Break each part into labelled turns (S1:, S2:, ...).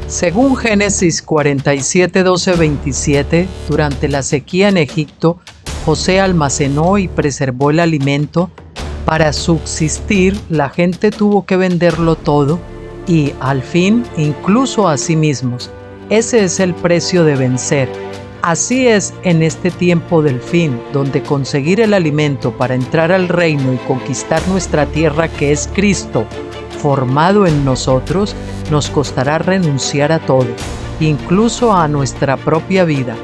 S1: Según Génesis 47, 12, 27, durante la sequía en Egipto, José almacenó y preservó el alimento. Para subsistir, la gente tuvo que venderlo todo y, al fin, incluso a sí mismos. Ese es el precio de vencer. Así es en este tiempo del fin, donde conseguir el alimento para entrar al reino y conquistar nuestra tierra, que es Cristo, formado en nosotros, nos costará renunciar a todo, incluso a nuestra propia vida.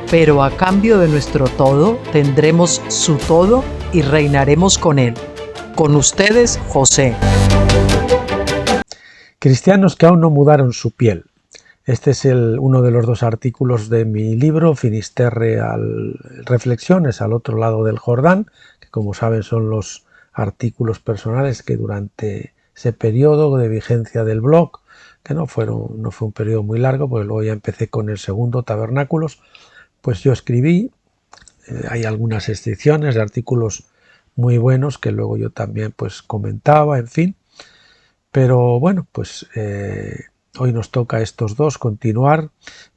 S1: Pero a cambio de nuestro todo, tendremos su todo y reinaremos con él. Con ustedes, José.
S2: Cristianos que aún no mudaron su piel. Este es uno de los 2 artículos de mi libro, Finisterre Reflexiones al otro lado del Jordán, que como saben son los artículos personales que durante ese periodo de vigencia del blog, que no fue un periodo muy largo, porque luego ya empecé con el segundo, Tabernáculos, pues yo escribí. Hay algunas excepciones de artículos muy buenos que luego yo también pues comentaba, en fin. Pero bueno, pues hoy nos toca estos 2 continuar,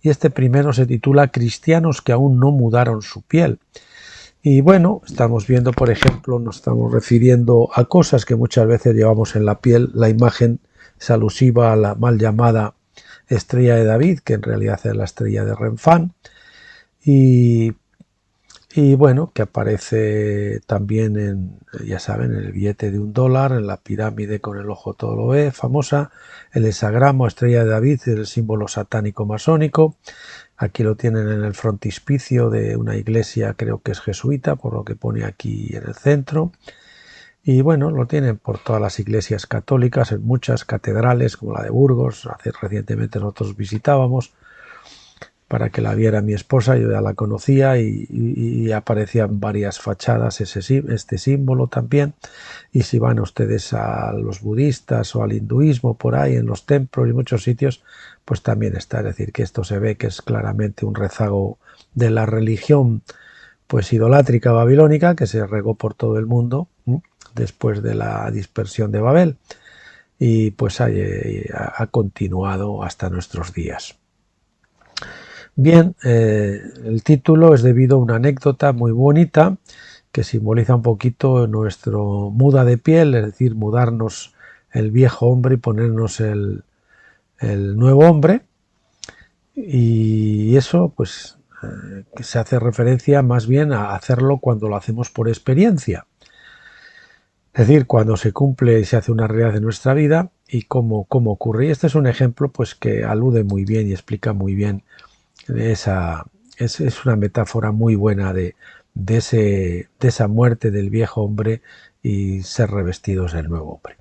S2: y este primero se titula Cristianos que aún no mudaron su piel. Y bueno, estamos viendo, por ejemplo, nos estamos refiriendo a cosas que muchas veces llevamos en la piel. La imagen es alusiva a la mal llamada estrella de David, que en realidad es la estrella de Renfán, y bueno, que aparece también ya saben, en el billete de $1, en la pirámide con el ojo todo lo ve, famosa, el hexagrama, estrella de David, el símbolo satánico masónico. Aquí lo tienen en el frontispicio de una iglesia, creo que es jesuita, por lo que pone aquí en el centro. Y bueno, lo tienen por todas las iglesias católicas, en muchas catedrales, como la de Burgos. Recientemente nosotros visitábamos para que la viera mi esposa, yo ya la conocía, y aparecían varias fachadas este símbolo también. Y si van ustedes a los budistas o al hinduismo, por ahí en los templos y muchos sitios, pues también está. Es decir, que esto se ve que es claramente un rezago de la religión pues idolátrica babilónica, que se regó por todo el mundo después de la dispersión de Babel, y pues ha continuado hasta nuestros días. Bien, el título es debido a una anécdota muy bonita que simboliza un poquito nuestro muda de piel, es decir, mudarnos el viejo hombre y ponernos el nuevo hombre. Y eso pues que se hace referencia más bien a hacerlo cuando lo hacemos por experiencia. Es decir, cuando se cumple y se hace una realidad de nuestra vida y cómo ocurre. Y este es un ejemplo pues que alude muy bien y explica muy bien es una metáfora muy buena de esa muerte del viejo hombre y ser revestidos del nuevo hombre.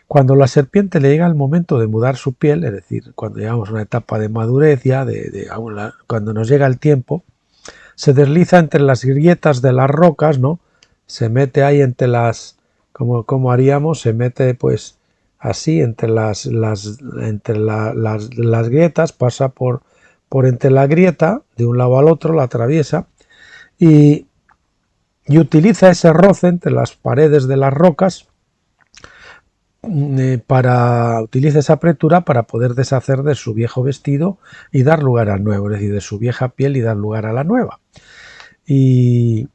S2: Cuando la serpiente le llega el momento de mudar su piel, es decir, cuando llegamos a una etapa de madurez ya, cuando nos llega el tiempo, se desliza entre las grietas de las rocas, ¿no? Se mete ahí entre las, como haríamos, se mete pues así entre las grietas, pasa por entre la grieta, de un lado al otro, la atraviesa, y utiliza ese roce entre las paredes de las rocas, utiliza esa apertura para poder deshacer de su viejo vestido y dar lugar al nuevo, es decir, de su vieja piel y dar lugar a la nueva. Y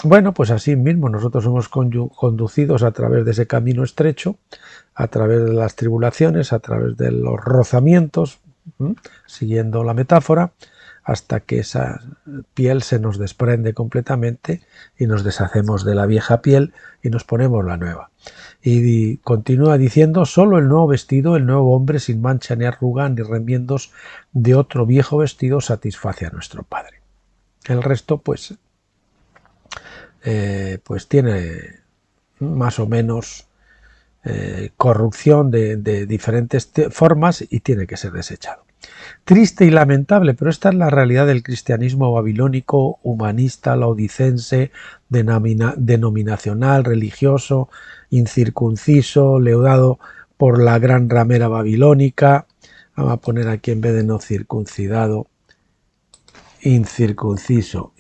S2: bueno, pues así mismo nosotros somos conducidos a través de ese camino estrecho, a través de las tribulaciones, a través de los rozamientos, siguiendo la metáfora, hasta que esa piel se nos desprende completamente y nos deshacemos de la vieja piel y nos ponemos la nueva. Y continúa diciendo: solo el nuevo vestido, el nuevo hombre, sin mancha ni arruga ni remiendos de otro viejo vestido, satisface a nuestro Padre. El resto pues tiene más o menos corrupción de diferentes formas y tiene que ser desechado. Triste y lamentable, pero esta es la realidad del cristianismo babilónico, humanista, laodicense, denominacional, religioso, incircunciso, leudado por la gran ramera babilónica. Vamos a poner aquí, en vez de no circuncidado, incircunciso,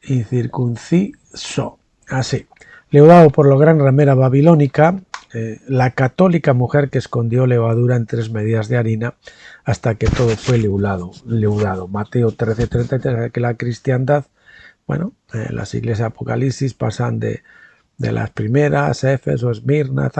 S2: incircunciso, así. Leudado por la gran ramera babilónica, la católica mujer que escondió levadura en 3 medidas de harina hasta que todo fue leudado. Mateo 13:33, que la cristiandad, bueno, las iglesias Apocalipsis pasan de las primeras, Éfeso, Esmirna,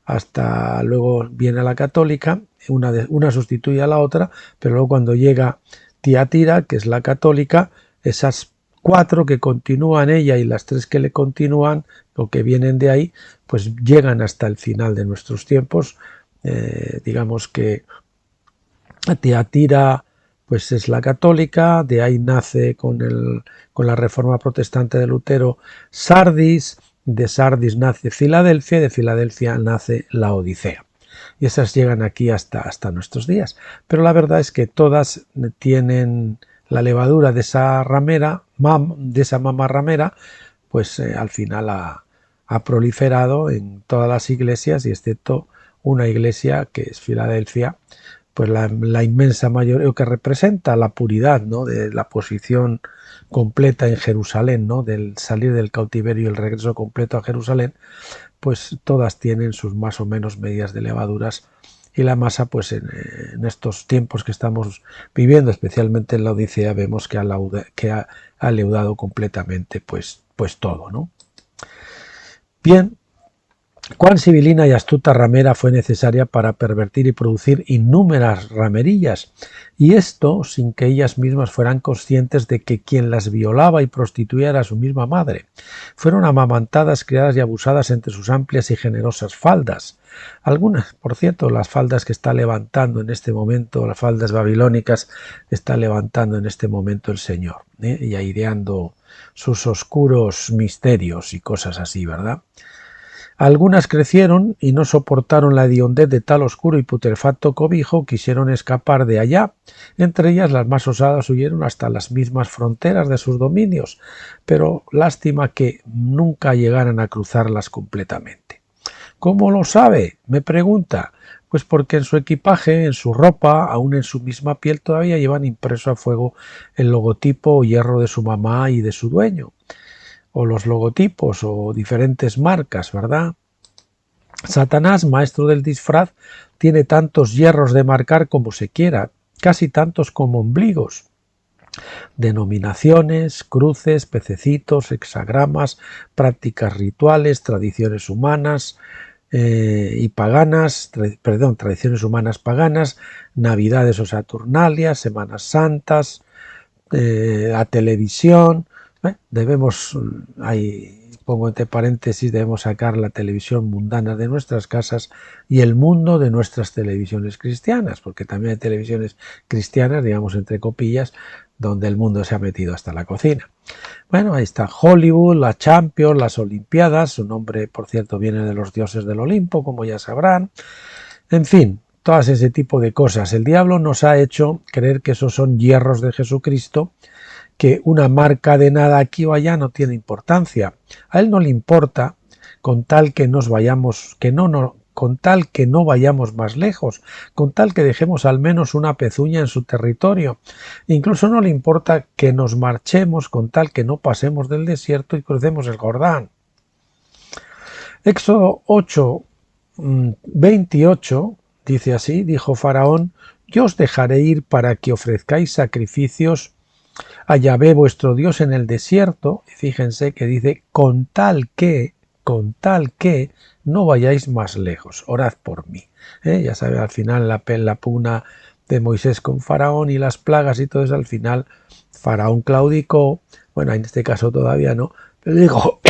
S2: hasta luego viene la católica, una sustituye a la otra, pero luego cuando llega Tiatira, que es la católica, esas 4 que continúan ella y las 3 que le continúan o que vienen de ahí, pues llegan hasta el final de nuestros tiempos. Digamos que Tiatira pues es la católica, de ahí nace con la reforma protestante de Lutero Sardis, de Sardis nace Filadelfia, de Filadelfia nace la Odisea. Y esas llegan aquí hasta nuestros días. Pero la verdad es que todas tienen la levadura de esa ramera, de esa mama ramera, pues al final ha proliferado en todas las iglesias, y excepto una iglesia que es Filadelfia, pues la inmensa mayoría, que representa la puridad, ¿no?, de la posición completa en Jerusalén, ¿no?, del salir del cautiverio y el regreso completo a Jerusalén, pues todas tienen sus más o menos medidas de levaduras, y la masa, pues en estos tiempos que estamos viviendo, especialmente en la Odisea, vemos que ha leudado completamente pues todo, ¿no? Bien, cuán sibilina y astuta ramera fue necesaria para pervertir y producir innúmeras ramerillas, y esto sin que ellas mismas fueran conscientes de que quien las violaba y prostituía era su misma madre. Fueron amamantadas, criadas y abusadas entre sus amplias y generosas faldas. Algunas, por cierto, las faldas que está levantando en este momento, las faldas babilónicas, está levantando en este momento el Señor, y aireando sus oscuros misterios y cosas así, ¿verdad? Algunas crecieron y no soportaron la hediondez de tal oscuro y putrefacto cobijo, quisieron escapar de allá. Entre ellas las más osadas huyeron hasta las mismas fronteras de sus dominios, pero lástima que nunca llegaran a cruzarlas completamente. ¿Cómo lo sabe?, me pregunta. Pues porque en su equipaje, en su ropa, aún en su misma piel, todavía llevan impreso a fuego el logotipo o hierro de su mamá y de su dueño, o los logotipos o diferentes marcas, ¿verdad? Satanás, maestro del disfraz, tiene tantos hierros de marcar como se quiera, casi tantos como ombligos. Denominaciones, cruces, pececitos, hexagramas, prácticas rituales, tradiciones humanas y paganas, tradiciones humanas paganas, navidades o saturnalias, semanas santas, la televisión. Debemos, ahí pongo entre paréntesis, debemos sacar la televisión mundana de nuestras casas y el mundo de nuestras televisiones cristianas, porque también hay televisiones cristianas, digamos entre copillas, donde el mundo se ha metido hasta la cocina. Bueno, ahí está Hollywood, la Champions, las Olimpiadas, su nombre, por cierto, viene de los dioses del Olimpo, como ya sabrán. En fin, todas ese tipo de cosas. El diablo nos ha hecho creer que esos son hierros de Jesucristo, que una marca de nada aquí o allá no tiene importancia. A él no le importa, con tal que nos vayamos, con tal que no vayamos más lejos, con tal que dejemos al menos una pezuña en su territorio. Incluso no le importa que nos marchemos, con tal que no pasemos del desierto y crucemos el Jordán. Éxodo 8:28 dice así: dijo Faraón, yo os dejaré ir para que ofrezcáis sacrificios a Yahvé vuestro Dios en el desierto. Y fíjense que dice con tal que no vayáis más lejos, orad por mí. Ya sabe, al final la pugna de Moisés con Faraón y las plagas y todo eso, al final Faraón claudicó, bueno, en este caso todavía no, pero dijo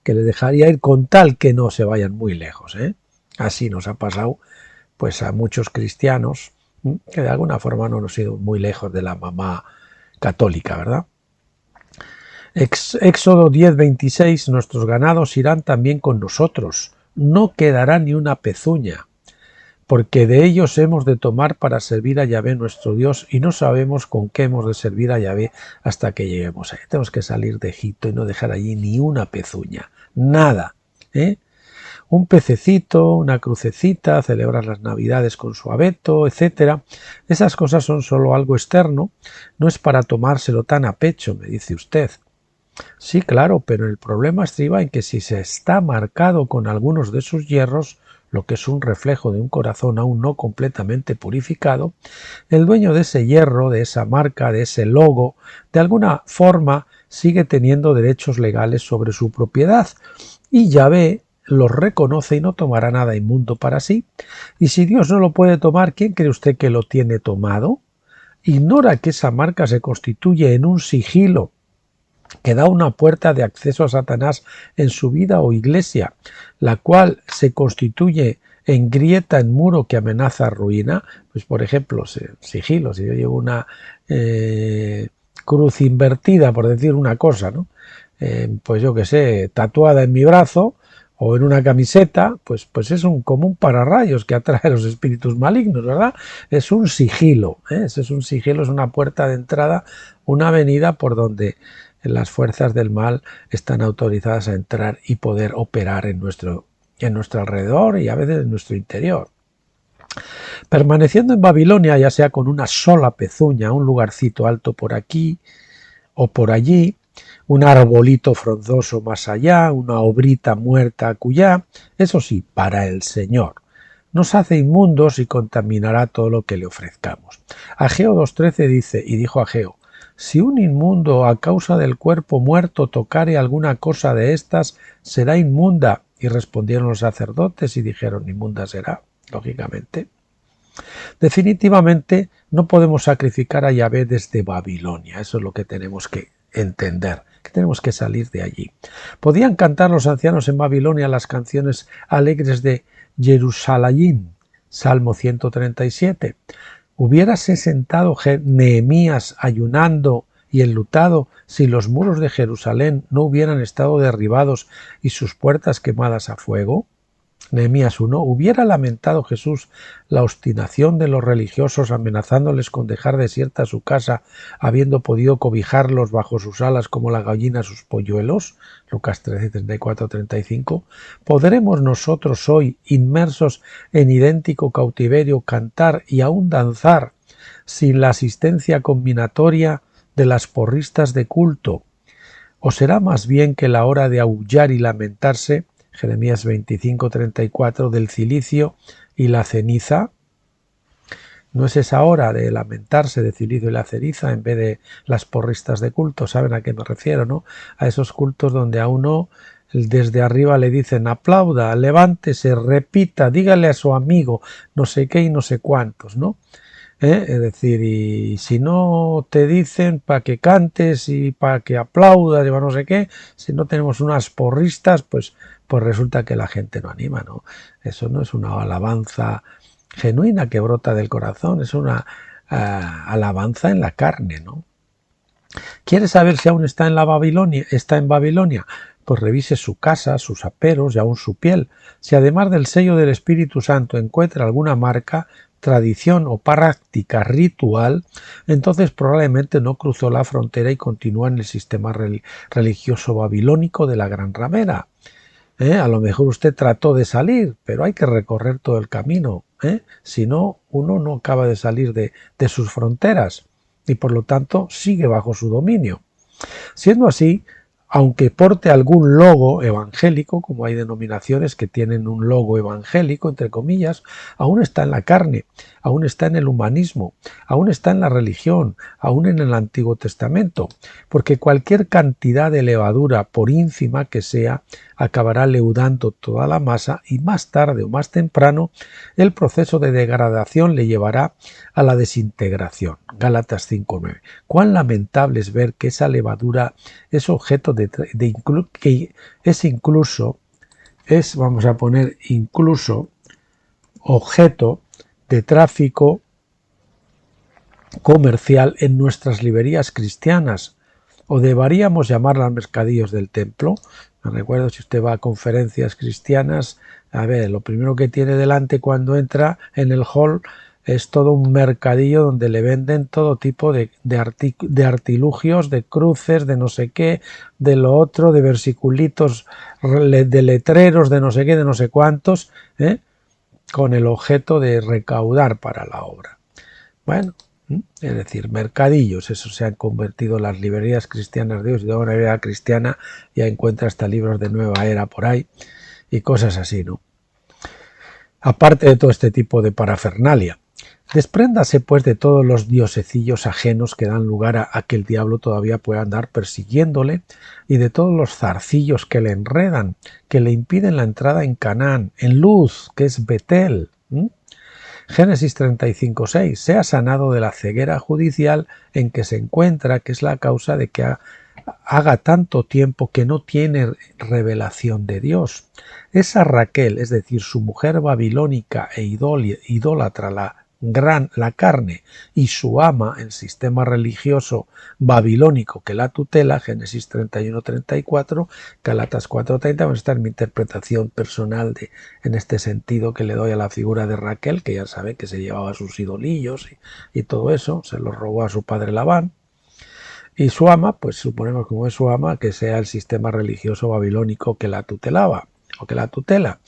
S2: que le dejaría ir con tal que no se vayan muy lejos. Así nos ha pasado pues a muchos cristianos que de alguna forma no nos han ido muy lejos de la mamá católica, ¿verdad? Éxodo 10:26, nuestros ganados irán también con nosotros, no quedará ni una pezuña, porque de ellos hemos de tomar para servir a Yahvé nuestro Dios, y no sabemos con qué hemos de servir a Yahvé hasta que lleguemos ahí. Tenemos que salir de Egipto y no dejar allí ni una pezuña, nada, un pececito, una crucecita, celebrar las navidades con su abeto, etc. Esas cosas son solo algo externo, no es para tomárselo tan a pecho, me dice usted. Sí, claro, pero el problema estriba en que si se está marcado con algunos de sus hierros, lo que es un reflejo de un corazón aún no completamente purificado, el dueño de ese hierro, de esa marca, de ese logo, de alguna forma sigue teniendo derechos legales sobre su propiedad y Yahvé los reconoce y no tomará nada inmundo para sí. Y si Dios no lo puede tomar, ¿quién cree usted que lo tiene tomado? Ignora que esa marca se constituye en un sigilo que da una puerta de acceso a Satanás en su vida o iglesia, la cual se constituye en grieta, en muro que amenaza ruina. Pues por ejemplo, sigilo, si yo llevo una cruz invertida, por decir una cosa, ¿no? Pues yo que sé, tatuada en mi brazo o en una camiseta, pues es un común pararrayos que atrae a los espíritus malignos, ¿verdad? Es un sigilo, ¿eh? Ese es un sigilo, es una puerta de entrada, una avenida por donde las fuerzas del mal están autorizadas a entrar y poder operar en nuestro alrededor y a veces en nuestro interior. Permaneciendo en Babilonia, ya sea con una sola pezuña, un lugarcito alto por aquí o por allí, un arbolito frondoso más allá, una obrita muerta acullá, eso sí, para el Señor. Nos hace inmundos y contaminará todo lo que le ofrezcamos. Ageo 2.13 dice, y dijo Ageo, si un inmundo a causa del cuerpo muerto tocare alguna cosa de estas, será inmunda. Y respondieron los sacerdotes y dijeron, inmunda será, lógicamente. Definitivamente no podemos sacrificar a Yahvé desde Babilonia, eso es lo que tenemos que entender, que tenemos que salir de allí. Podían cantar los ancianos en Babilonia las canciones alegres de Jerusalén, Salmo 137. ¿Hubiérase sentado Nehemías ayunando y enlutado si los muros de Jerusalén no hubieran estado derribados y sus puertas quemadas a fuego? Nehemías 1. ¿Hubiera lamentado Jesús la obstinación de los religiosos amenazándoles con dejar desierta su casa, habiendo podido cobijarlos bajo sus alas como la gallina sus polluelos? Lucas 13, 34, 35. ¿Podremos nosotros hoy, inmersos en idéntico cautiverio, cantar y aún danzar sin la asistencia combinatoria de las porristas de culto? ¿O será más bien que la hora de aullar y lamentarse, Jeremías 25:34, del cilicio y la ceniza? ¿No es esa hora de lamentarse de cilicio y la ceniza en vez de las porristas de culto? ¿Saben a qué me refiero, no? A esos cultos donde a uno desde arriba le dicen aplauda, levántese, repita, dígale a su amigo, no sé qué y no sé cuántos, ¿no? Es decir, y si no te dicen para que cantes y para que aplaudas y para no sé qué, si no tenemos unas porristas, pues resulta que la gente no anima, ¿no? Eso no es una alabanza genuina que brota del corazón, es una alabanza en la carne, ¿no? ¿Quiere saber si aún está en Babilonia? Pues revise su casa, sus aperos y aún su piel. Si además del sello del Espíritu Santo encuentra alguna marca, tradición o práctica ritual, entonces probablemente no cruzó la frontera y continúa en el sistema religioso babilónico de la Gran Ramera. A lo mejor usted trató de salir, pero hay que recorrer todo el camino. Si no, uno no acaba de salir de sus fronteras y por lo tanto sigue bajo su dominio. Siendo así, aunque porte algún logo evangélico, como hay denominaciones que tienen un logo evangélico, entre comillas, aún está en la carne, aún está en el humanismo, aún está en la religión, aún en el Antiguo Testamento, porque cualquier cantidad de levadura, por ínfima que sea, acabará leudando toda la masa y más tarde o más temprano el proceso de degradación le llevará a la desintegración. Gálatas 5:9. Cuán lamentable es ver que esa levadura es objeto incluso objeto de tráfico comercial en nuestras librerías cristianas, o deberíamos llamarlas mercadillos del templo. Me recuerdo, si usted va a conferencias cristianas, a ver, lo primero que tiene delante cuando entra en el hall es todo un mercadillo donde le venden todo tipo de artilugios, de cruces, de no sé qué, de lo otro, de versiculitos, de letreros, de no sé qué, de no sé cuántos, con el objeto de recaudar para la obra. Bueno, Es decir, mercadillos, eso se han convertido las librerías cristianas de hoy. Si de una librería cristiana ya encuentra hasta libros de nueva era por ahí y cosas así, ¿no? Aparte de todo este tipo de parafernalia. Despréndase pues de todos los diosecillos ajenos que dan lugar a que el diablo todavía pueda andar persiguiéndole y de todos los zarcillos que le enredan, que le impiden la entrada en Canaán, en Luz, que es Betel. Génesis 35:6, sea sanado de la ceguera judicial en que se encuentra, que es la causa de que haga tanto tiempo que no tiene revelación de Dios. Esa Raquel, es decir, su mujer babilónica e idólatra, la carne, y su ama, el sistema religioso babilónico que la tutela, Génesis 31:34, Gálatas 4:30, va a estar mi interpretación personal en este sentido que le doy a la figura de Raquel, que ya sabe que se llevaba sus idolillos y todo eso, se los robó a su padre Labán. Y su ama, pues suponemos como es su ama, que sea el sistema religioso babilónico que la tutelaba o que la tutela.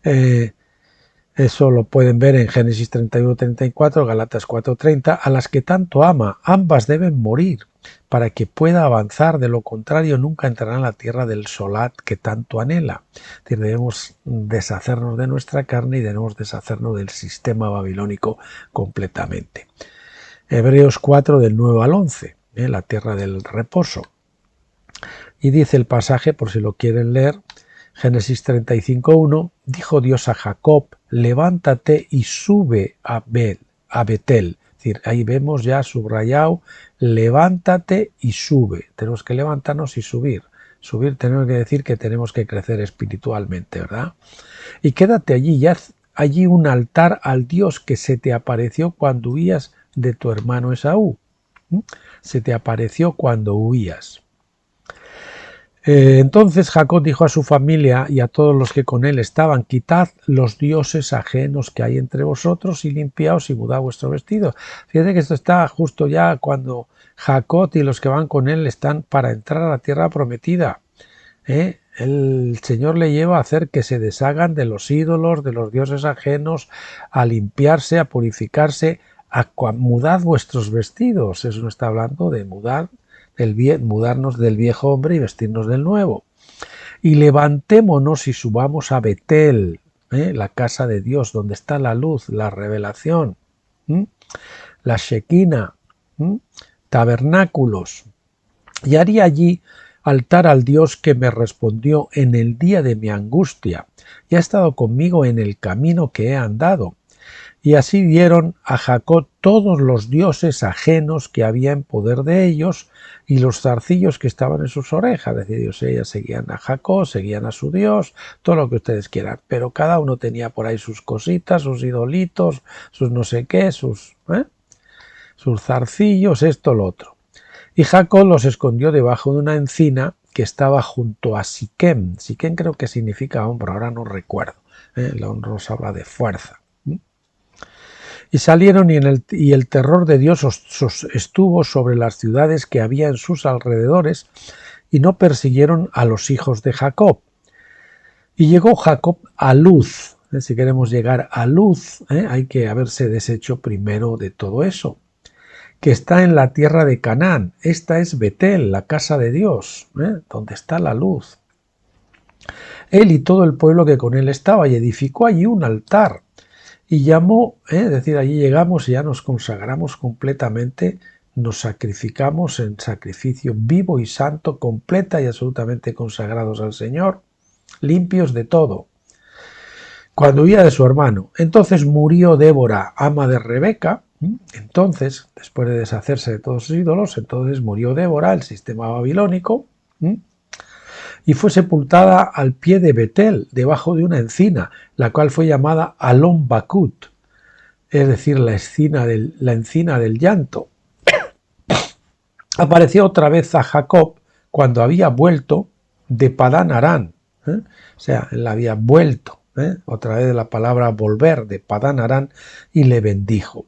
S2: Eso lo pueden ver en Génesis 31:34, Gálatas 4:30, a las que tanto ama, ambas deben morir para que pueda avanzar, de lo contrario nunca entrará en la tierra del Solat que tanto anhela. Es decir, debemos deshacernos de nuestra carne y debemos deshacernos del sistema babilónico completamente. Hebreos 4 del 9 al 11, la tierra del reposo. Y dice el pasaje, por si lo quieren leer, Génesis 35:1, dijo Dios a Jacob, levántate y sube a Betel. Es decir, ahí vemos ya subrayado, levántate y sube. Tenemos que levantarnos y subir. Subir tenemos que decir que tenemos que crecer espiritualmente, ¿verdad? Y quédate allí, y haz allí un altar al Dios que se te apareció cuando huías de tu hermano Esaú. Se te apareció cuando huías. Entonces Jacob dijo a su familia y a todos los que con él estaban, quitad los dioses ajenos que hay entre vosotros y limpiaos y mudad vuestro vestido. Fíjate que esto está justo ya cuando Jacob y los que van con él están para entrar a la tierra prometida. El Señor le lleva a hacer que se deshagan de los ídolos, de los dioses ajenos, a limpiarse, a purificarse, a mudad vuestros vestidos. Eso no está hablando de mudarnos del viejo hombre y vestirnos del nuevo. Y levantémonos y subamos a Betel, la casa de Dios, donde está la luz, la revelación, la Shekinah, tabernáculos. Y haría allí altar al Dios que me respondió en el día de mi angustia y ha estado conmigo en el camino que he andado. Y así dieron a Jacob todos los dioses ajenos que había en poder de ellos y los zarcillos que estaban en sus orejas. Es decir, ellas seguían a Jacob, seguían a su Dios, todo lo que ustedes quieran. Pero cada uno tenía por ahí sus cositas, sus idolitos, sus no sé qué, sus zarcillos, esto, lo otro. Y Jacob los escondió debajo de una encina que estaba junto a Siquem. Siquem creo que significa hombro, ahora no recuerdo. La honra nos habla de fuerza. Y salieron y el terror de Dios estuvo sobre las ciudades que había en sus alrededores y no persiguieron a los hijos de Jacob. Y llegó Jacob a Luz. Si queremos llegar a Luz, hay que haberse deshecho primero de todo eso, que está en la tierra de Canaán. Esta es Betel, la casa de Dios, donde está la luz. Él y todo el pueblo que con él estaba, y edificó allí un altar. Y llamó, es decir, allí llegamos y ya nos consagramos completamente, nos sacrificamos en sacrificio vivo y santo, completa y absolutamente consagrados al Señor, limpios de todo. Cuando huía de su hermano, entonces murió Débora, ama de Rebeca. Entonces, después de deshacerse de todos sus ídolos, entonces murió Débora, el sistema babilónico, y fue sepultada al pie de Betel, debajo de una encina, la cual fue llamada Alon Bakut, es decir, la encina del llanto. Apareció otra vez a Jacob cuando había vuelto de Padán Aram, o sea, él había vuelto, otra vez la palabra volver, de Padán Aram, y le bendijo.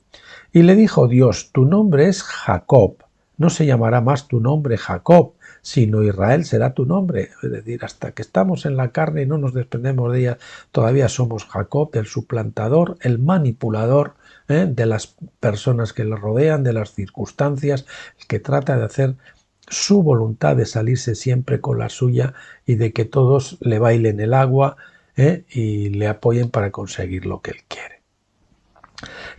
S2: Y le dijo Dios, tu nombre es Jacob, no se llamará más tu nombre Jacob, sino Israel será tu nombre. Es decir, hasta que estamos en la carne y no nos desprendemos de ella, todavía somos Jacob, el suplantador, el manipulador, de las personas que le rodean, de las circunstancias, el que trata de hacer su voluntad, de salirse siempre con la suya y de que todos le bailen el agua y le apoyen para conseguir lo que él quiere.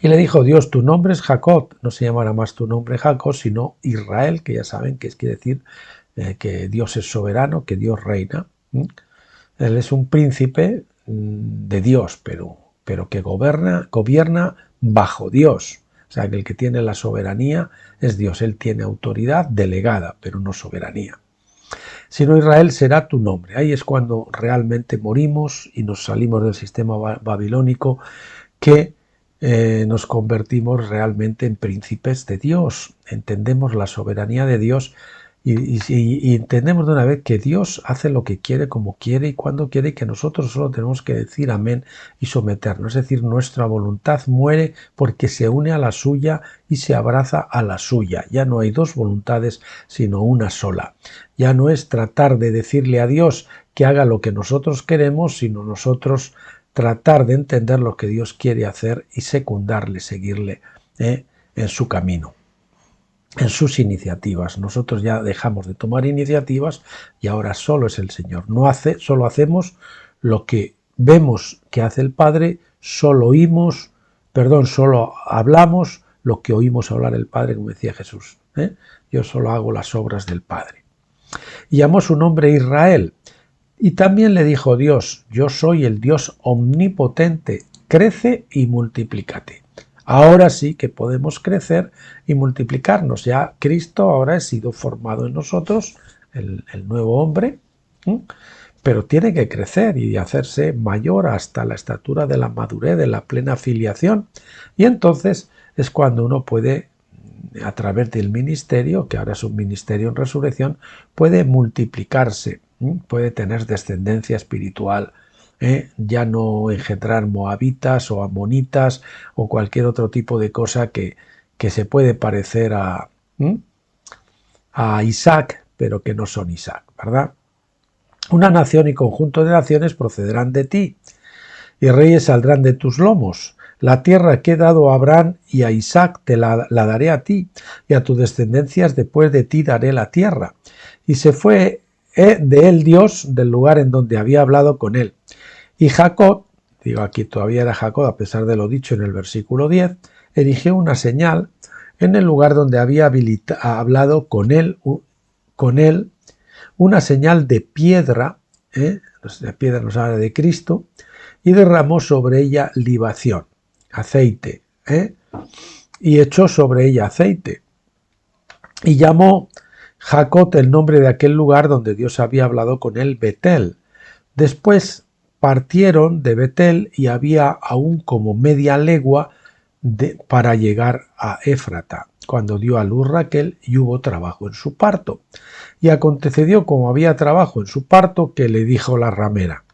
S2: Y le dijo Dios, tu nombre es Jacob, no se llamará más tu nombre Jacob, sino Israel, que ya saben que quiere decir que Dios es soberano, que Dios reina. Él es un príncipe de Dios, pero que gobierna bajo Dios. O sea, que el que tiene la soberanía es Dios. Él tiene autoridad delegada, pero no soberanía. Sino Israel será tu nombre. Ahí es cuando realmente morimos y nos salimos del sistema babilónico, que nos convertimos realmente en príncipes de Dios. Entendemos la soberanía de Dios y entendemos de una vez que Dios hace lo que quiere, como quiere y cuando quiere, y que nosotros solo tenemos que decir amén y someternos. Es decir, nuestra voluntad muere porque se une a la suya y se abraza a la suya. Ya no hay dos voluntades, sino una sola. Ya no es tratar de decirle a Dios que haga lo que nosotros queremos, sino nosotros tratar de entender lo que Dios quiere hacer y secundarle, seguirle en su camino, en sus iniciativas. Nosotros ya dejamos de tomar iniciativas y ahora solo es el Señor. Solo hacemos lo que vemos que hace el Padre, solo hablamos lo que oímos hablar el Padre, como decía Jesús. Yo solo hago las obras del Padre. Y llamó su nombre Israel. Y también le dijo Dios, yo soy el Dios omnipotente, crece y multiplícate. Ahora sí que podemos crecer y multiplicarnos. Ya Cristo ahora ha sido formado en nosotros, el nuevo hombre, pero tiene que crecer y hacerse mayor hasta la estatura de la madurez, de la plena filiación. Y entonces es cuando uno puede, a través del ministerio, que ahora es un ministerio en resurrección, puede multiplicarse, puede tener descendencia espiritual, ya no engendrar moabitas o amonitas o cualquier otro tipo de cosa que se puede parecer a Isaac, pero que no son Isaac, ¿verdad? Una nación y conjunto de naciones procederán de ti, y reyes saldrán de tus lomos. La tierra que he dado a Abraham y a Isaac te la daré a ti, y a tus descendencias después de ti daré la tierra. Y se fue de él Dios del lugar en donde había hablado con él. Y Jacob, digo aquí todavía era Jacob a pesar de lo dicho en el versículo 10, erigió una señal en el lugar donde había hablado con él, una señal de piedra, la piedra nos habla de Cristo, y derramó sobre ella libación, aceite, y echó sobre ella aceite. Y llamó Jacob el nombre de aquel lugar donde Dios había hablado con él, Betel. Después partieron de Betel y había aún como media legua para llegar a Éfrata, cuando dio a luz Raquel y hubo trabajo en su parto. Y aconteció, como había trabajo en su parto, que le dijo la ramera,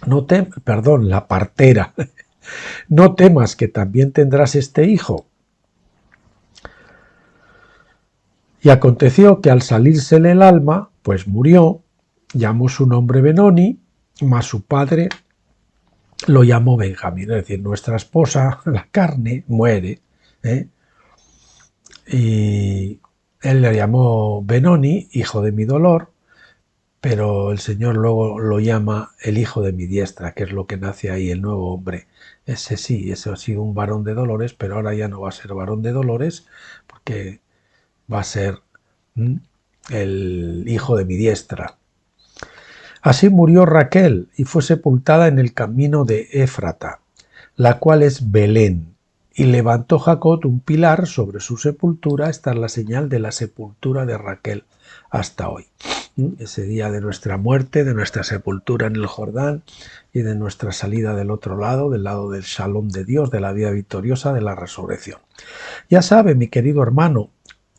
S2: la partera, no temas que también tendrás este hijo. Y aconteció que al salírsele el alma, pues murió, llamó su nombre Benoni, mas su padre lo llamó Benjamín, es decir, nuestra esposa, la carne, muere, y él le llamó Benoni, hijo de mi dolor, pero el Señor luego lo llama el hijo de mi diestra, que es lo que nace ahí, el nuevo hombre. Ese ha sido un varón de dolores, pero ahora ya no va a ser varón de dolores, porque va a ser el hijo de mi diestra. Así murió Raquel y fue sepultada en el camino de Éfrata, la cual es Belén. Y levantó Jacob un pilar sobre su sepultura. Esta es la señal de la sepultura de Raquel hasta hoy. Ese día de nuestra muerte, de nuestra sepultura en el Jordán y de nuestra salida del otro lado, del lado del Shalom de Dios, de la vida victoriosa, de la resurrección. Ya sabe, mi querido hermano,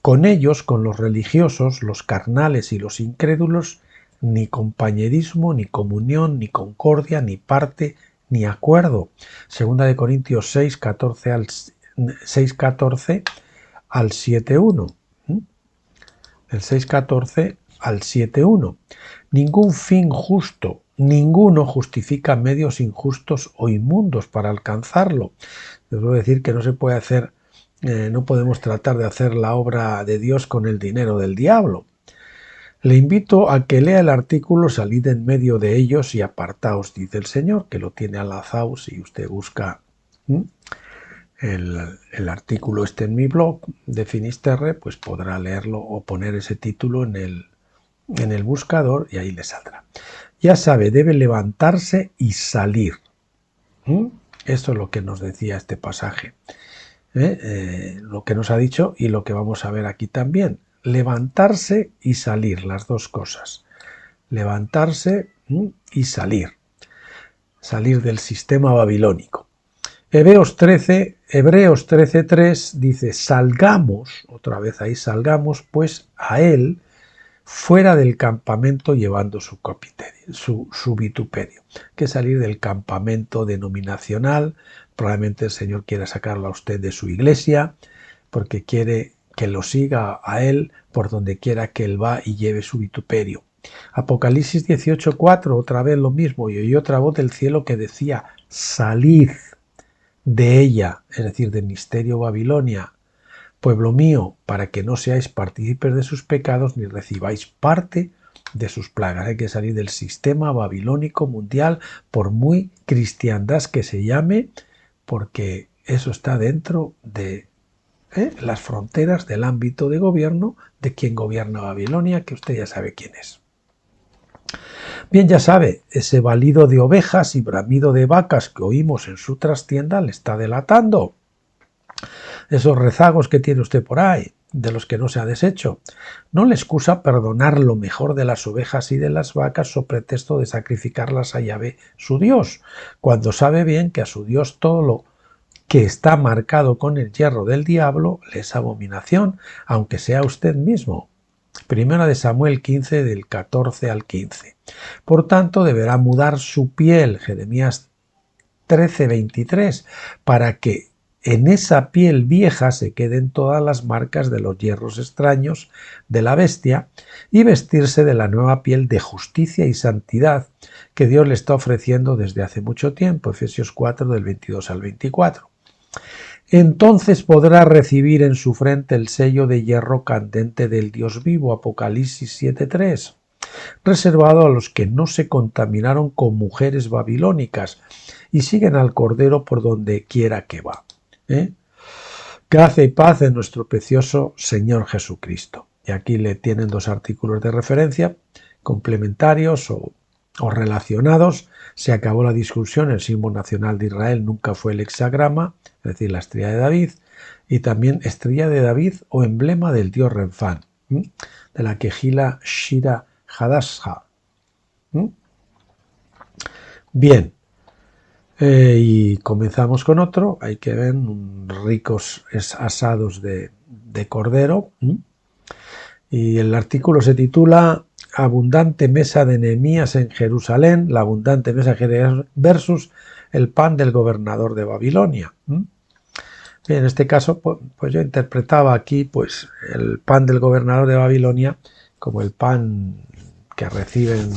S2: con ellos, con los religiosos, los carnales y los incrédulos, ni compañerismo, ni comunión, ni concordia, ni parte, ni acuerdo. Segunda de Corintios 6:14 al 7:1. El 6:14 al 7:1. Ningún fin justo, ninguno justifica medios injustos o inmundos para alcanzarlo. Les voy a decir que no se puede hacer, no podemos tratar de hacer la obra de Dios con el dinero del diablo. Le invito a que lea el artículo Salid en medio de ellos y apartaos, dice el Señor, que lo tiene alazado si usted busca el artículo en mi blog de Finisterre, pues podrá leerlo o poner ese título en el buscador y ahí le saldrá. Ya sabe, debe levantarse y salir. Esto es lo que nos decía este pasaje, lo que nos ha dicho y lo que vamos a ver aquí también. Levantarse y salir, las dos cosas. Levantarse y salir. Salir del sistema babilónico. Hebreos 13:3 dice, salgamos, otra vez ahí salgamos, pues a él fuera del campamento llevando su vituperio. Que salir del campamento denominacional, probablemente el Señor quiera sacarlo a usted de su iglesia, porque quiere que lo siga a él por donde quiera que él va y lleve su vituperio. Apocalipsis 18:4, otra vez lo mismo, y oí otra voz del cielo que decía, salid de ella, es decir, del misterio Babilonia, pueblo mío, para que no seáis partícipes de sus pecados ni recibáis parte de sus plagas. Hay que salir del sistema babilónico mundial, por muy cristiandad que se llame, porque eso está dentro de las fronteras del ámbito de gobierno de quien gobierna Babilonia, que usted ya sabe quién es. Bien, ya sabe, ese balido de ovejas y bramido de vacas que oímos en su trastienda le está delatando. Esos rezagos que tiene usted por ahí, de los que no se ha deshecho, no le excusa perdonar lo mejor de las ovejas y de las vacas so pretexto de sacrificarlas a Yahvé, su Dios, cuando sabe bien que a su Dios todo lo que está marcado con el hierro del diablo le es abominación, aunque sea usted mismo. Primera de Samuel 15, del 14 al 15. Por tanto, deberá mudar su piel, Jeremías 13:23, para que en esa piel vieja se queden todas las marcas de los hierros extraños de la bestia y vestirse de la nueva piel de justicia y santidad que Dios le está ofreciendo desde hace mucho tiempo, Efesios 4, del 22 al 24. Entonces podrá recibir en su frente el sello de hierro candente del Dios vivo, Apocalipsis 7:3, reservado a los que no se contaminaron con mujeres babilónicas y siguen al Cordero por donde quiera que va. Gracia y paz en nuestro precioso Señor Jesucristo. Y aquí le tienen dos artículos de referencia, complementarios o relacionados. Se acabó la discusión, el símbolo nacional de Israel nunca fue el hexagrama, es decir, la estrella de David, y también estrella de David o emblema del dios Renfán, de la quejila Shira Hadasha. Bien, y comenzamos con otro. Hay que ver ricos asados de cordero, y el artículo se titula Abundante mesa de Nehemías en Jerusalén, la abundante mesa versus el pan del gobernador de Babilonia. Bien, en este caso, pues yo interpretaba aquí pues el pan del gobernador de Babilonia como el pan que reciben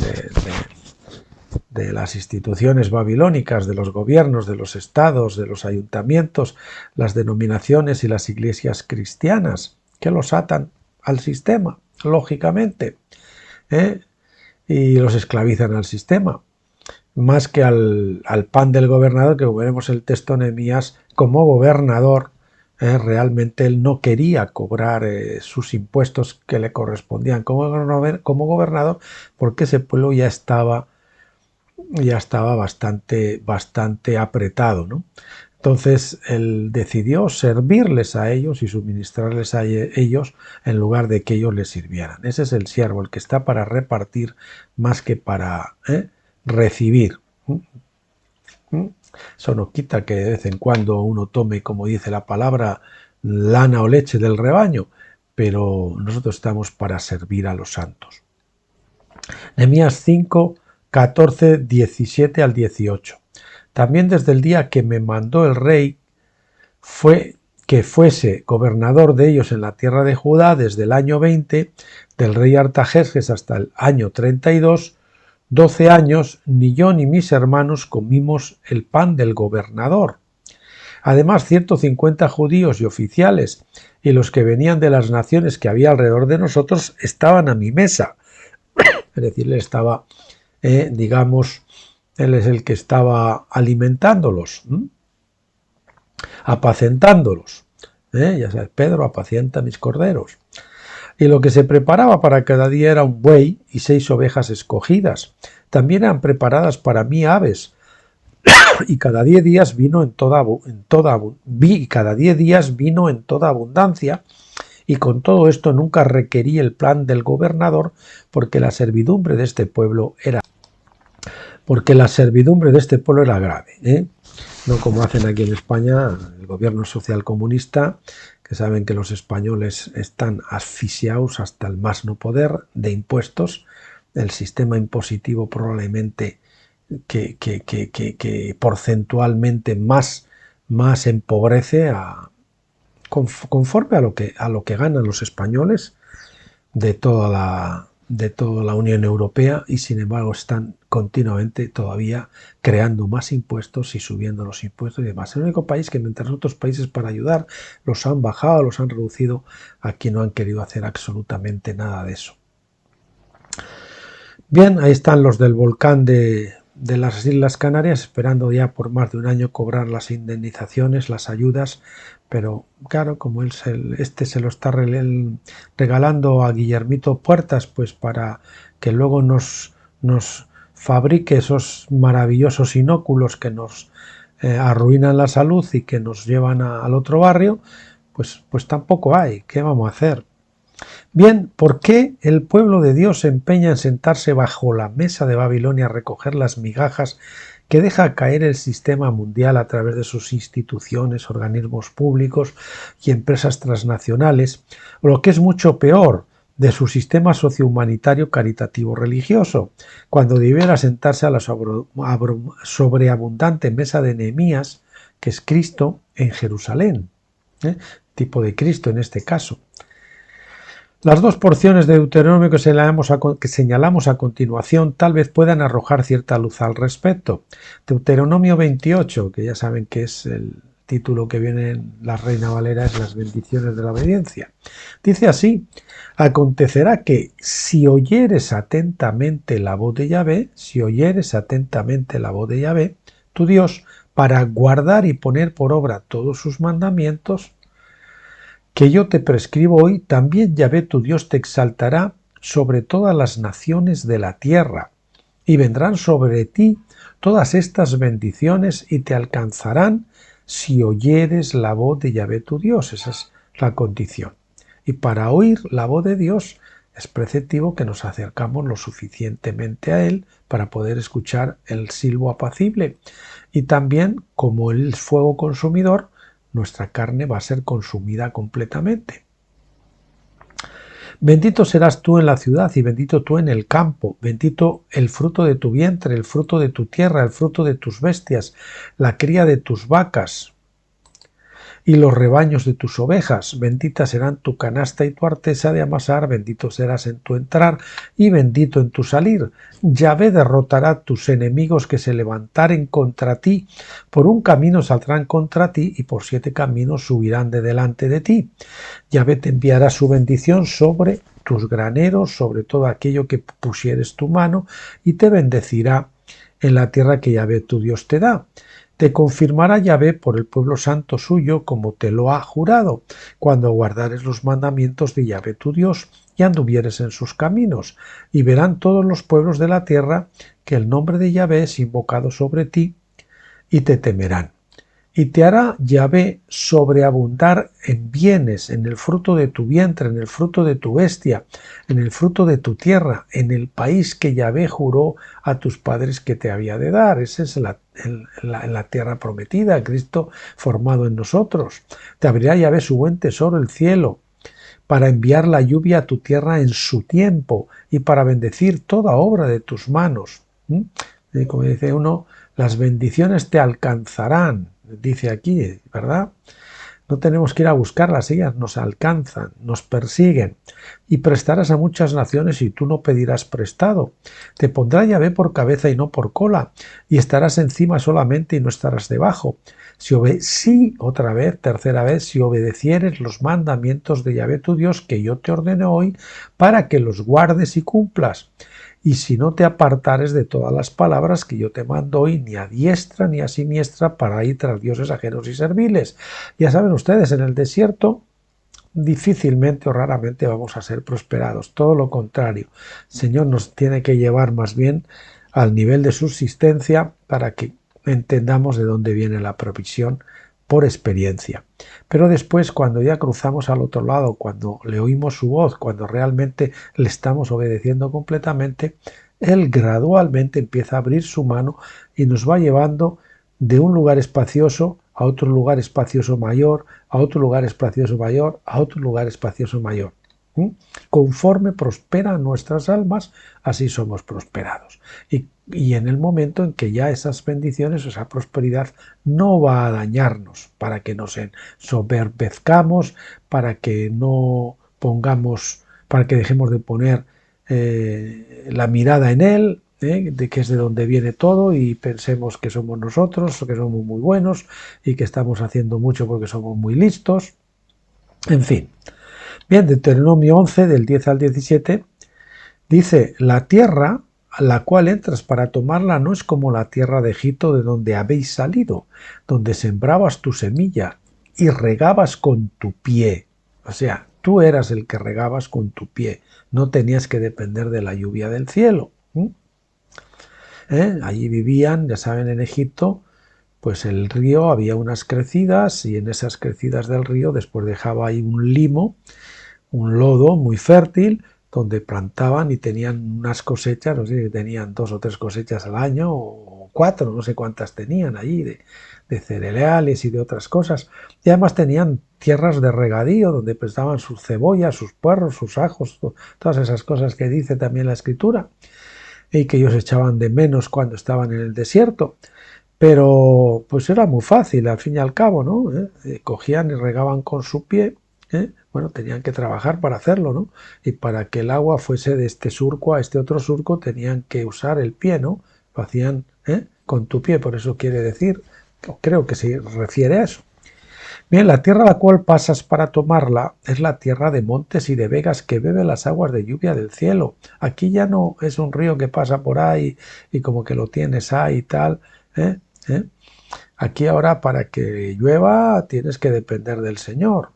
S2: de las instituciones babilónicas, de los gobiernos, de los estados, de los ayuntamientos, las denominaciones y las iglesias cristianas, que los atan al sistema, lógicamente, y los esclavizan al sistema, más que al pan del gobernador, que como veremos el texto de Nehemías, como gobernador, realmente él no quería cobrar sus impuestos que le correspondían como gobernador, porque ese pueblo ya estaba bastante apretado, ¿no? Entonces él decidió servirles a ellos y suministrarles a ellos en lugar de que ellos les sirvieran. Ese es el siervo, el que está para repartir más que para recibir. Eso no quita que de vez en cuando uno tome, como dice la palabra, lana o leche del rebaño, pero nosotros estamos para servir a los santos. Nehemías 5, 14, 17 al 18. También desde el día que me mandó el rey fue que fuese gobernador de ellos en la tierra de Judá desde el año 20 del rey Artajerjes hasta el año 32, 12 años, ni yo ni mis hermanos comimos el pan del gobernador. Además, 150 judíos y oficiales y los que venían de las naciones que había alrededor de nosotros estaban a mi mesa. Es decir, él estaba, digamos, él es el que estaba alimentándolos, apacentándolos. Ya sabes, Pedro apacienta mis corderos. Y lo que se preparaba para cada día era un buey y 6 ovejas escogidas. También eran preparadas para mí aves. Y cada 10 días vino cada 10 días vino en toda abundancia. Y con todo esto nunca requerí el plan del gobernador, porque la servidumbre de este pueblo era grave. No como hacen aquí en España el gobierno social comunista, que saben que los españoles están asfixiados hasta el más no poder de impuestos. El sistema impositivo probablemente que porcentualmente más empobrece conforme a lo que ganan los españoles de toda la Unión Europea, y sin embargo están continuamente todavía creando más impuestos y subiendo los impuestos y demás. Es el único país que, mientras otros países para ayudar los han bajado, los han reducido, aquí no han querido hacer absolutamente nada de eso. Bien, ahí están los del volcán de las Islas Canarias, esperando ya por más de un año cobrar las indemnizaciones, las ayudas, pero claro, como se lo está regalando a Guillermito Puertas, pues para que luego nos fabrique esos maravillosos inóculos que nos arruinan la salud y que nos llevan al otro barrio, pues tampoco hay. ¿Qué vamos a hacer? Bien, ¿por qué el pueblo de Dios se empeña en sentarse bajo la mesa de Babilonia a recoger las migajas que deja caer el sistema mundial a través de sus instituciones, organismos públicos y empresas transnacionales, o lo que es mucho peor, de su sistema sociohumanitario caritativo religioso, cuando debiera sentarse a la sobreabundante mesa de Nehemías, que es Cristo en Jerusalén, tipo de Cristo en este caso? Las dos porciones de Deuteronomio que señalamos a continuación tal vez puedan arrojar cierta luz al respecto. Deuteronomio 28, que ya saben que es el título que viene en la Reina Valera, es las bendiciones de la obediencia. Dice así: acontecerá que si oyeres atentamente la voz de Yahvé, tu Dios, para guardar y poner por obra todos sus mandamientos, que yo te prescribo hoy, también Yahvé tu Dios te exaltará sobre todas las naciones de la tierra, y vendrán sobre ti todas estas bendiciones y te alcanzarán si oyeres la voz de Yahvé tu Dios. Esa es la condición. Y para oír la voz de Dios es preceptivo que nos acercamos lo suficientemente a Él para poder escuchar el silbo apacible. Y también, como Él es fuego consumidor, nuestra carne va a ser consumida completamente. Bendito serás tú en la ciudad y bendito tú en el campo, bendito el fruto de tu vientre, el fruto de tu tierra, el fruto de tus bestias, la cría de tus vacas y los rebaños de tus ovejas. Bendita serán tu canasta y tu artesa de amasar, bendito serás en tu entrar y bendito en tu salir. Yahvé derrotará tus enemigos que se levantaren contra ti. Por un camino saldrán contra ti y por 7 caminos subirán de delante de ti. Yahvé te enviará su bendición sobre tus graneros, sobre todo aquello que pusieres tu mano, y te bendecirá en la tierra que Yahvé tu Dios te da. Te confirmará Yahvé por el pueblo santo suyo, como te lo ha jurado, cuando guardares los mandamientos de Yahvé tu Dios y anduvieres en sus caminos, y verán todos los pueblos de la tierra que el nombre de Yahvé es invocado sobre ti, y te temerán. Y te hará Yahvé sobreabundar en bienes, en el fruto de tu vientre, en el fruto de tu bestia, en el fruto de tu tierra, en el país que Yahvé juró a tus padres que te había de dar. Esa es la tierra prometida, Cristo formado en nosotros. Te abrirá Yahvé su buen tesoro, el cielo, para enviar la lluvia a tu tierra en su tiempo y para bendecir toda obra de tus manos. Y como dice uno, las bendiciones te alcanzarán, dice aquí, ¿verdad? No tenemos que ir a buscarlas, ellas nos alcanzan, nos persiguen. Y prestarás a muchas naciones y tú no pedirás prestado. Te pondrá Yahvé por cabeza y no por cola, y estarás encima solamente y no estarás debajo. Si otra vez, tercera vez, si obedecieres los mandamientos de Yahvé tu Dios que yo te ordeno hoy, para que los guardes y cumplas. Y si no te apartares de todas las palabras que yo te mando hoy, ni a diestra ni a siniestra, para ir tras dioses ajenos y serviles. Ya saben ustedes, en el desierto difícilmente o raramente vamos a ser prosperados. Todo lo contrario. El Señor nos tiene que llevar más bien al nivel de subsistencia para que entendamos de dónde viene la provisión por experiencia. Pero después, cuando ya cruzamos al otro lado, cuando le oímos su voz, cuando realmente le estamos obedeciendo completamente, Él gradualmente empieza a abrir su mano y nos va llevando de un lugar espacioso a otro lugar espacioso mayor, a otro lugar espacioso mayor, a otro lugar espacioso mayor. Conforme prosperan nuestras almas, así somos prosperados. Y en el momento en que ya esas bendiciones, esa prosperidad no va a dañarnos, para que nos ensoberbezcamos, para que no pongamos, para que dejemos de poner la mirada en Él, de que es de donde viene todo, y pensemos que somos nosotros, que somos muy buenos y que estamos haciendo mucho porque somos muy listos. En fin. Bien, Deuteronomio 11, del 10 al 17, dice: la tierra a la cual entras para tomarla no es como la tierra de Egipto, de donde habéis salido, donde sembrabas tu semilla y regabas con tu pie. O sea, tú eras el que regabas con tu pie, no tenías que depender de la lluvia del cielo. Allí vivían, ya saben, en Egipto, pues el río, había unas crecidas, y en esas crecidas del río después dejaba ahí un limo, un lodo muy fértil, donde plantaban y tenían unas cosechas, no sé si tenían 2 o 3 cosechas al año, o 4, no sé cuántas tenían allí, de cereales y de otras cosas. Y además tenían tierras de regadío, donde plantaban sus cebollas, sus puerros, sus ajos, todas esas cosas que dice también la Escritura, y que ellos echaban de menos cuando estaban en el desierto. Pero pues era muy fácil, al fin y al cabo, ¿no? Cogían y regaban con su pie. Bueno, tenían que trabajar para hacerlo, ¿no? Y para que el agua fuese de este surco a este otro surco, tenían que usar el pie, ¿no? Lo hacían con tu pie, por eso quiere decir, creo que se refiere a eso. Bien, la tierra a la cual pasas para tomarla es la tierra de montes y de vegas que bebe las aguas de lluvia del cielo. Aquí ya no es un río que pasa por ahí y como que lo tienes ahí y tal, Aquí ahora, para que llueva, tienes que depender del Señor.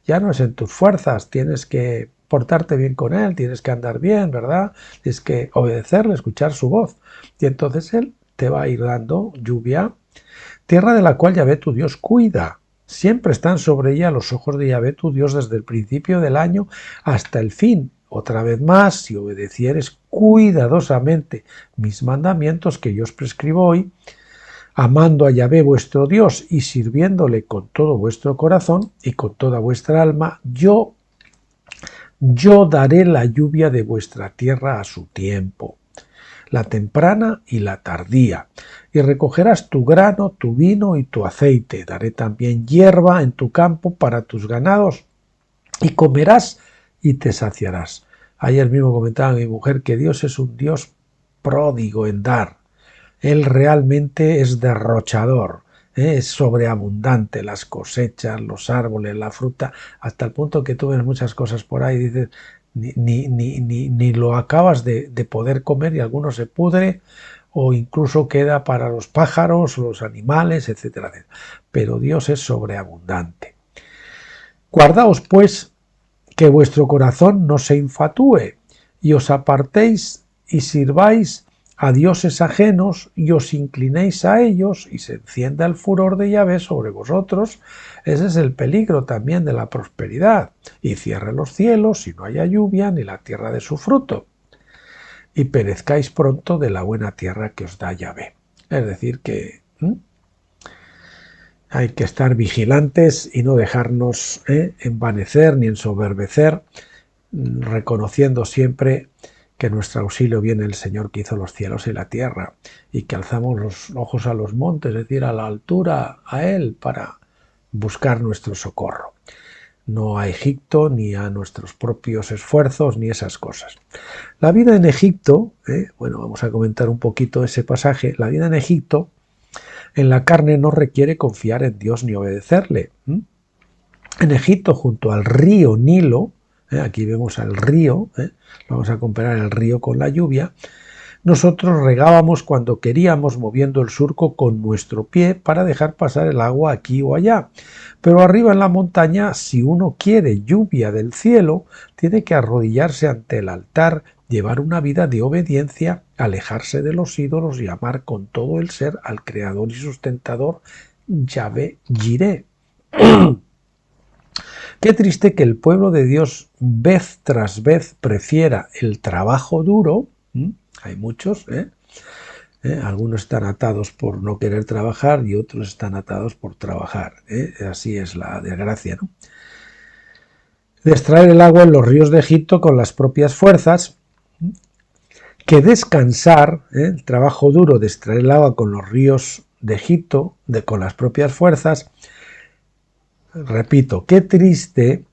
S2: Ya no es en tus fuerzas, tienes que portarte bien con Él, tienes que andar bien, ¿verdad? Tienes que obedecerle, escuchar su voz. Y entonces Él te va a ir dando lluvia, tierra de la cual Yahvé tu Dios cuida. Siempre están sobre ella los ojos de Yahvé tu Dios desde el principio del año hasta el fin. Otra vez más, si obedecieres cuidadosamente mis mandamientos que yo os prescribo hoy, amando a Yahvé vuestro Dios y sirviéndole con todo vuestro corazón y con toda vuestra alma, yo daré la lluvia de vuestra tierra a su tiempo, la temprana y la tardía, y recogerás tu grano, tu vino y tu aceite. Daré también hierba en tu campo para tus ganados, y comerás y te saciarás. Ayer mismo comentaba mi mujer que Dios es un Dios pródigo en dar. Él realmente es derrochador, es sobreabundante, las cosechas, los árboles, la fruta, hasta el punto que tú ves muchas cosas por ahí y dices, ni lo acabas de poder comer y alguno se pudre o incluso queda para los pájaros, los animales, etcétera, etcétera. Pero Dios es sobreabundante. Guardaos, pues, que vuestro corazón no se infatúe y os apartéis y sirváis a dioses ajenos y os inclinéis a ellos y se encienda el furor de Yahvé sobre vosotros. Ese es el peligro también de la prosperidad. Y cierre los cielos y no haya lluvia ni la tierra de su fruto. Y perezcáis pronto de la buena tierra que os da Yahvé. Es decir que hay que estar vigilantes y no dejarnos envanecer ni ensoberbecer, reconociendo siempre que nuestro auxilio viene del Señor que hizo los cielos y la tierra, y que alzamos los ojos a los montes, es decir, a la altura, a Él, para buscar nuestro socorro. No a Egipto, ni a nuestros propios esfuerzos, ni esas cosas. La vida en Egipto, bueno, vamos a comentar un poquito ese pasaje. La vida en Egipto, en la carne, no requiere confiar en Dios ni obedecerle. En Egipto, junto al río Nilo, aquí vemos al río, vamos a comparar el río con la lluvia, nosotros regábamos cuando queríamos, moviendo el surco con nuestro pie para dejar pasar el agua aquí o allá. Pero arriba en la montaña, si uno quiere lluvia del cielo, tiene que arrodillarse ante el altar, llevar una vida de obediencia, alejarse de los ídolos y amar con todo el ser al Creador y Sustentador, Yahvé Jireh. Qué triste que el pueblo de Dios vez tras vez prefiera el trabajo duro. Hay muchos, algunos están atados por no querer trabajar y otros están atados por trabajar. Así es la desgracia, ¿no? De extraer el agua en los ríos de Egipto con las propias fuerzas, que descansar, el trabajo duro de extraer el agua con los ríos de Egipto, con las propias fuerzas. Repito, qué triste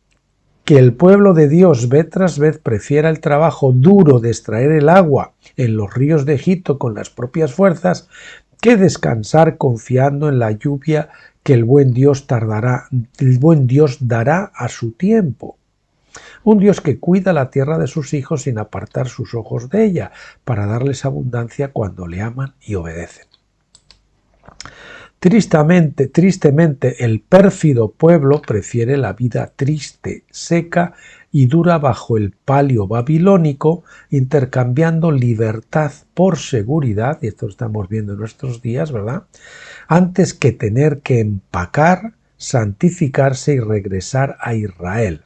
S2: que el pueblo de Dios vez tras vez prefiera el trabajo duro de extraer el agua en los ríos de Egipto con las propias fuerzas que descansar confiando en la lluvia que el buen Dios dará a su tiempo. Un Dios que cuida la tierra de sus hijos sin apartar sus ojos de ella, para darles abundancia cuando le aman y obedecen. Tristemente, el pérfido pueblo prefiere la vida triste, seca y dura bajo el palio babilónico, intercambiando libertad por seguridad, y esto lo estamos viendo en nuestros días, ¿verdad?, antes que tener que empacar, santificarse y regresar a Israel.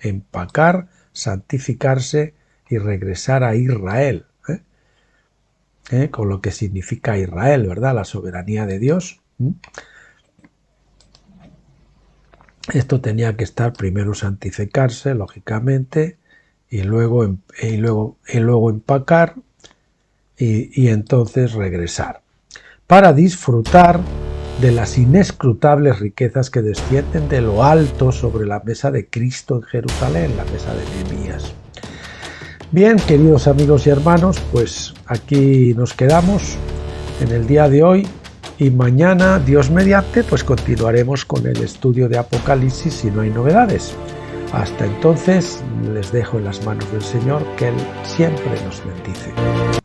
S2: Empacar, santificarse y regresar a Israel. Con lo que significa Israel, ¿verdad? La soberanía de Dios. Esto tenía que estar primero santificarse, lógicamente, y luego empacar y entonces regresar, para disfrutar de las inescrutables riquezas que descienden de lo alto sobre la mesa de Cristo en Jerusalén, la mesa de Nehemías. Bien, queridos amigos y hermanos, pues aquí nos quedamos en el día de hoy y mañana, Dios mediante, pues continuaremos con el estudio de Apocalipsis si no hay novedades. Hasta entonces les dejo en las manos del Señor, que Él siempre nos bendice.